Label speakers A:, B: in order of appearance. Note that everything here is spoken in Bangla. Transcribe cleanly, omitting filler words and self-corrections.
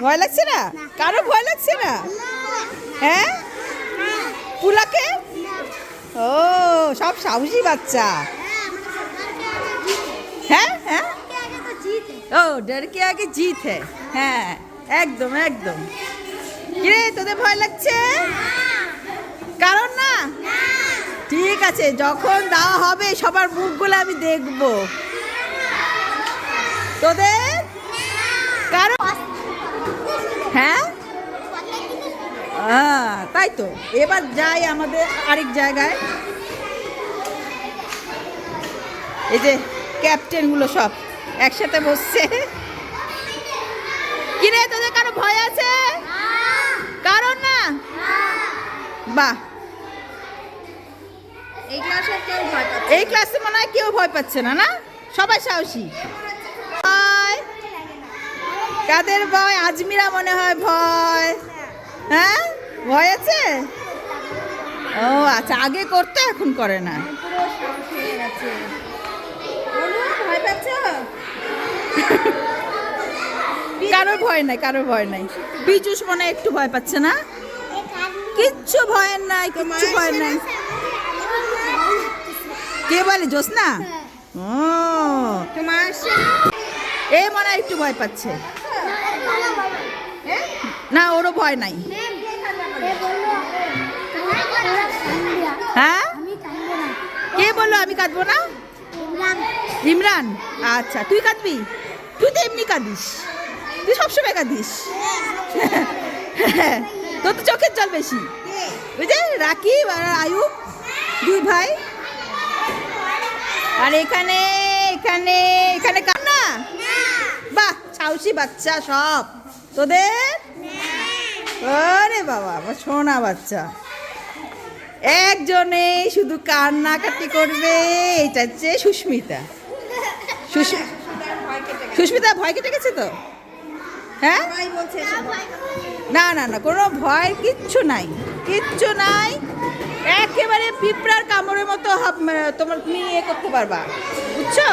A: ভয় লাগছে না? কারো ভয় লাগছে না? হ্যাঁ, পুলাকে? ও, সব সাহসী বাচ্চা। হ্যাঁ হ্যাঁ, ও ডর কে আগে জিত হ্যাঁ। হ্যাঁ, একদম একদম। কিরে, তোদের ভয় লাগছে? কারণ না? ঠিক আছে, যখন দেওয়া হবে সবার মুখগুলো আমি দেখব। তোদের কারণ? হ্যাঁ, তাই তো। এবার যাই আমাদের আরেক জায়গায়। এই যে ক্যাপ্টেনগুলো সব একসাথে বসছে। কিরে, তোদের কারো ভয় আছে? কারণ না? বাহ, এই ক্লাসে মনে হয় কেউ ভয় পাচ্ছে না, না? সবাই সাহসী। কাদের ভয়? আজমিরা মনে হয় ভয়। হ্যাঁ, ভয় আছে? ও আচ্ছা, আগে করতে এখন করে না। কারোর ভয় নাই, কারোর ভয় নাই। বিজুস মনে হয় একটু ভয় পাচ্ছে না? কিচ্ছু ভয়ের নাই, কিচ্ছু ভয়ের নাই। কে বলে? জোসনা? ও, এ মনে হয় একটু ভয় পাচ্ছে। না, ওরও ভয় নাই। হ্যাঁ, কে বললো আমি কাঁদবো না? ইমরান? আচ্ছা, তুই কাঁদবি? তুই তো এমনি কাঁদিস, তুই সবসময় কাঁদিস। তোর তো চোখের জল বেশি। ওই যে রাকিব আর আয়ুব, দুই ভাই। আর এখানে এখানে এখানে কান্না? বাহ, সাহসী বাচ্চা সব তোদের। আরে বাবা, আমার সোনা বাচ্চা। একজনে শুধু কান্নাকাটি করবে, এটা হচ্ছে সুস্মিতা। সুস্মিতা ভয় কেটে গেছে তো? হ্যাঁ, না না না, কোনো ভয় কিচ্ছু নাই, কিচ্ছু নাই। একেবারে পিঁপড়ার কামড়ের মতো তোমার তুমি করতে পারবা, বুঝছো?